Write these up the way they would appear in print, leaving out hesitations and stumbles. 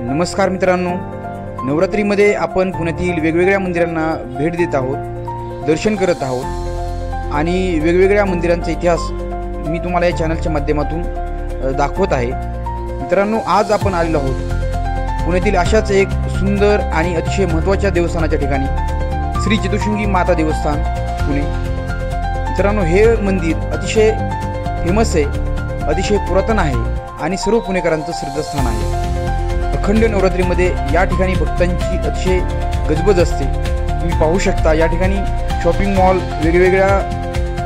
नमस्कार मित्रांनो, नवरात्रीमध्ये आपण पुण्यातील वेगवेगळ्या मंदिरांना भेट देत आहोत, दर्शन करत आहोत आणि वेगवेगळ्या मंदिरांचा इतिहास मी तुम्हाला या चॅनलच्या माध्यमातून दाखवत आहे। मित्रांनो, आज आपण आलेलो आहोत पुण्यातील अशाच एक सुंदर आणि अतिशय महत्त्वाच्या देवस्थानाच्या ठिकाणी, श्री चतुश्रृंगी माता देवस्थान पुणे। मित्रांनो, हे मंदिर अतिशय फेमस आहे, अतिशय पुरातन आहे आणि सर्व पुणेकरांचं श्रद्धास्थान आहे। अखंड नवरात्रीमध्ये या ठिकाणी भक्तांची अतिशय गजबज असते। तुम्ही पाहू शकता या ठिकाणी शॉपिंग मॉल, वेगवेगळ्या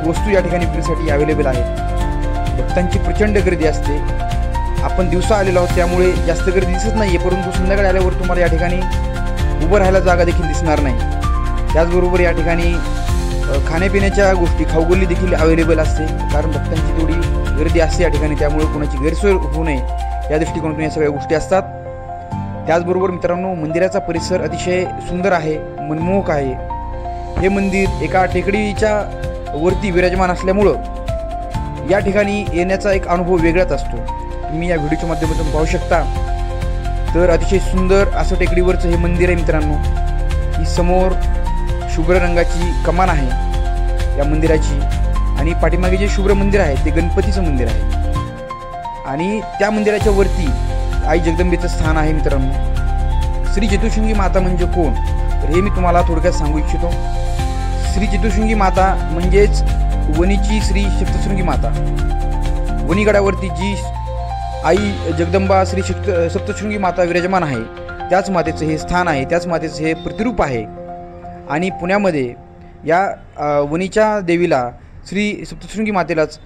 वस्तू या ठिकाणी विक्रीसाठी अवेलेबल आहेत। भक्तांची प्रचंड गर्दी असते। आपण दिवसा आलेलो आहोत त्यामुळे जास्त गर्दी दिसत नाही आहे, परंतु संध्याकाळी आल्यावर तुम्हाला या ठिकाणी उभं राहायला जागा देखील दिसणार नाही। त्याचबरोबर या ठिकाणी खाण्यापिण्याच्या गोष्टी, खाऊगल्ली देखील अवेलेबल असते, कारण भक्तांची थोडी गर्दी असते या ठिकाणी, त्यामुळे कोणाची गैरसोय होऊ नये या दृष्टिकोनातून या सगळ्या गोष्टी असतात। त्याचबरोबर मित्रांनो, मंदिराचा परिसर अतिशय सुंदर आहे, मनमोहक आहे। हे मंदिर एका टेकडीच्या वरती विराजमान असल्यामुळं या ठिकाणी येण्याचा एक अनुभव वेगळाच असतो। तुम्ही या व्हिडिओच्या माध्यमातून पाहू शकता। तर अतिशय सुंदर असं टेकडीवरचं हे मंदिर आहे मित्रांनो। ही समोर शुभ्र रंगाची कमान आहे या मंदिराची, आणि पाठीमागे जे शुभ्र मंदिर आहे ते गणपतीचं मंदिर आहे, आणि त्या मंदिराच्या वरती आई जगदंबेचं स्थान आहे। मित्रांनो, श्री चतुश्रृंगी माता म्हणजे कोण, तर हे मी तुम्हाला थोडक्यात सांगू इच्छितो। श्री चतुश्रृंगी माता म्हणजेच वणीची श्री सप्तशृंगी माता। वणीगडावरती जी आई जगदंबा श्री सप्तशृंगी माता विराजमान आहे, त्याच मातेचं हे स्थान आहे, त्याच मातेचं हे प्रतिरूप आहे। आणि पुण्यामध्ये या वणीच्या देवीला, श्री सप्तशृंगी मातेलाच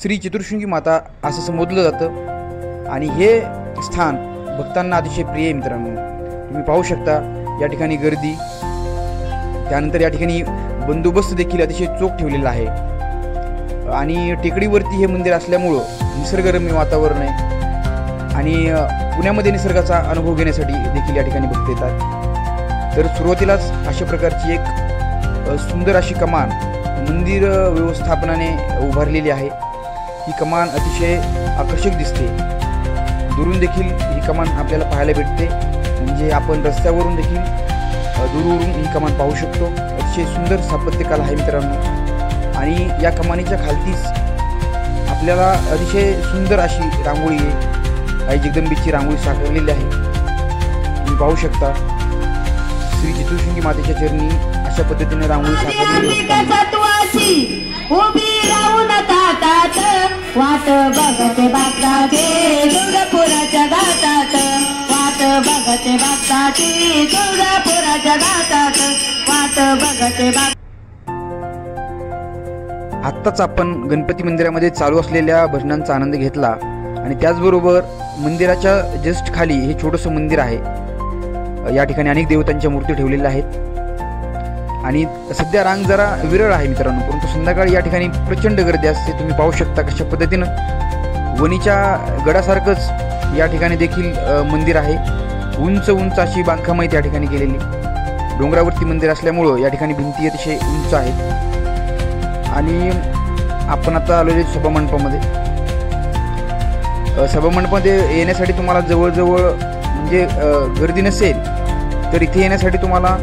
श्री चतुश्रृंगी माता असं संबोधलं जातं, आणि हे स्थान भक्तांना अतिशय प्रिय आहे। मित्रांनो, तुम्ही पाहू शकता या ठिकाणी गर्दी, त्यानंतर या ठिकाणी बंदोबस्त देखील अतिशय चोख ठेवलेला आहे, आणि टेकडीवरती हे मंदिर असल्यामुळं निसर्गरम्य वातावरण आहे, आणि पुण्यामध्ये निसर्गाचा अनुभव घेण्यासाठी देखील या ठिकाणी भक्त येतात। तर सुरुवातीलाच अशा प्रकारची एक सुंदर अशी कमान मंदिर व्यवस्थापनाने उभारलेली आहे। ही कमान अतिशय आकर्षक दिसते। दुरून देखील ही कमान आपल्याला पाहायला भेटते, म्हणजे आपण रस्त्यावरून देखील दूरवरून ही कमान पाहू शकतो। अतिशय सुंदर स्थापत्यकला आहे मित्रांनो, आणि या कमानीच्या खालतीच आपल्याला अतिशय सुंदर अशी रांगोळी आहे, आई जगदंबेची रांगोळी साकारलेली आहे। तुम्ही पाहू शकता श्री चतुश्रृंगी मातेच्या चरणी अशा पद्धतीने रांगोळी साकारलेली आहे। वाट बघते बागदाचे तुळजापुराच्या घाटात, वाट बघते बागदाची तुळजापुराच्या घाटात, वाट बघते बाग। आत्ताच आपण गणपती मंदिरामध्ये चालू असलेल्या भजनांचा आनंद घेतला, आणि त्याचबरोबर मंदिराच्या जस्ट खाली हे छोटंसं मंदिर आहे। या ठिकाणी अनेक देवतांच्या मूर्ती ठेवलेल्या आहेत, आणि सध्या रांग जरा विरळ आहे मित्रांनो, परंतु संध्याकाळी या ठिकाणी प्रचंड गर्दी असते। तुम्ही पाहू शकता कशा पद्धतीनं वणीच्या गडासारखंच या ठिकाणी देखील मंदिर आहे। उंच उंच अशी बांधकाम आहेत या ठिकाणी केलेली, डोंगरावरती मंदिर असल्यामुळं या ठिकाणी भिंती अतिशय उंच आहेत। आणि आपण आता आलेलो सभामंडपामध्ये। सभामंडपामध्ये येण्यासाठी तुम्हाला जवळजवळ, म्हणजे गर्दी नसेल तर इथे येण्यासाठी तुम्हाला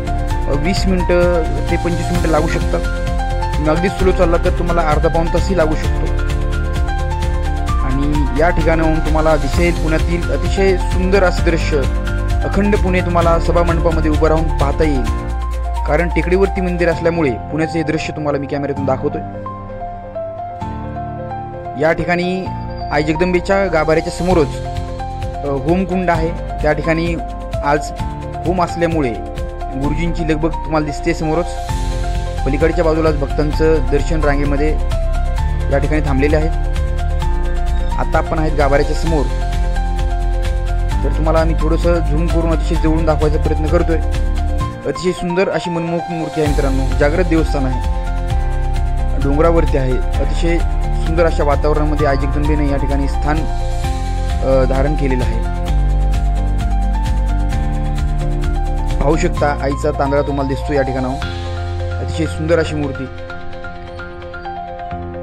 20 मिनटं ते 25 मिनटं लागू शकतात। तुम्ही अगदी स्लो चालला तर तुम्हाला अर्धा पाऊण तासही लागू शकतो। आणि या ठिकाणाहून तुम्हाला दिसेल पुण्यातील अतिशय सुंदर असं दृश्य। अखंड पुणे तुम्हाला सभामंडपामध्ये उभं राहून पाहता येईल, कारण टेकडीवरती मंदिर असल्यामुळे पुण्याचे हे दृश्य तुम्हाला मी कॅमेऱ्यातून दाखवतोय। या ठिकाणी आई जगदंबेच्या गाभाऱ्याच्या समोरच होमकुंड आहे। त्या ठिकाणी आज होम असल्यामुळे गुरुजींची लगबग तुम्हाला दिसते समोरच। पलीकडच्या बाजूलाच भक्तांचं दर्शन रांगेमध्ये या ठिकाणी थांबलेले आहेत। आता आपण आहेत गाभाऱ्याच्या समोर, तर तुम्हाला मी थोडंसं झूम करून अतिशय जवळून दाखवायचा प्रयत्न करतोय। अतिशय सुंदर अशी मनमोहक मूर्ती आहे मित्रांनो। जागृत देवस्थान आहे, डोंगरावरती आहे। अतिशय सुंदर अशा वातावरणामध्ये आई जगदंबेने या ठिकाणी स्थान धारण केलेलं आहे। पाहू शकता आईचा तांदळा तुम्हाला दिसतो या ठिकाणाहून। अतिशय सुंदर अशी मूर्ती।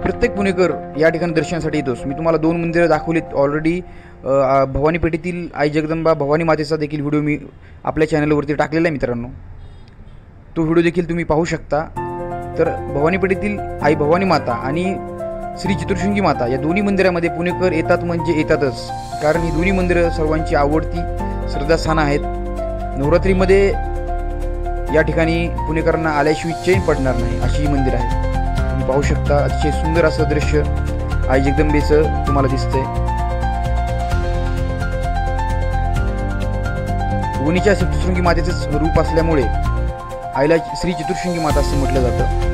प्रत्येक पुणेकर या ठिकाणी दर्शनासाठी येतोस। मी तुम्हाला 2 मंदिरं दाखवलीत ऑलरेडी, भवानी पेठेतील आई जगदंबा भवानी मातेचा देखील व्हिडिओ मी आपल्या चॅनलवरती टाकलेला आहे मित्रांनो, तो व्हिडिओ देखील तुम्ही पाहू शकता. तर भवानी पेठेतील आई भवानी माता आणि श्री चतुर्शृंगी माता या दोन्ही मंदिरामध्ये पुणेकर येतात म्हणजे येतातच, कारण ही दोन्ही मंदिरं सर्वांची आवडती श्रद्धास्थानं आहेत. नवरात्रीमध्ये या ठिकाणी पुणेकरांना आल्याशिवाय चैन पडणार नाही अशी ही मंदिर आहे. तुम्ही पाहू शकता अतिशय सुंदर असं दृश्य आई जगदंबेचं तुम्हाला दिसतंय. वणीच्या चतुर्शृंगी मातेचंच रूप असल्यामुळे आईला श्री चतुर्शृंगी माता असं म्हटलं जातं.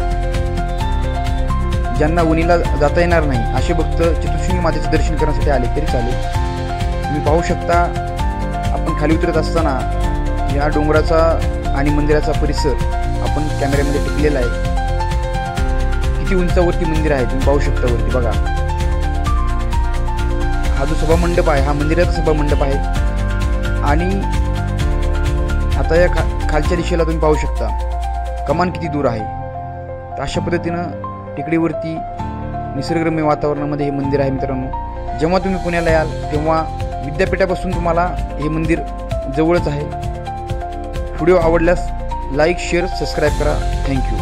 ज्यांना वणीला जाता येणार नाही असे भक्त चतुर्शृंगी मातेचं दर्शन करण्यासाठी आले तरी चालेल. तुम्ही पाहू शकता आपण खाली उतरत असताना या डोंगराचा आणि मंदिराचा परिसर आपण कॅमेऱ्यामध्ये टिपलेला आहे. किती उंचावरती मंदिर आहे तुम्ही पाहू शकता वरती बघा. हा जो सभामंडप आहे हा मंदिराचा सभामंडप आहे आणि आता या खालच्या दिशेला तुम्ही पाहू शकता कमान किती दूर आहे. तर अशा पद्धतीनं टेकडीवरती निसर्गरम्य वातावरणामध्ये हे मंदिर आहे मित्रांनो. जेव्हा तुम्ही पुण्याला याल तेव्हा विद्यापीठापासून तुम्हाला हे मंदिर जवळच आहे. व्हिडिओ आवडल्यास लाईक शेअर सबस्क्राईब करा. थँक्यू.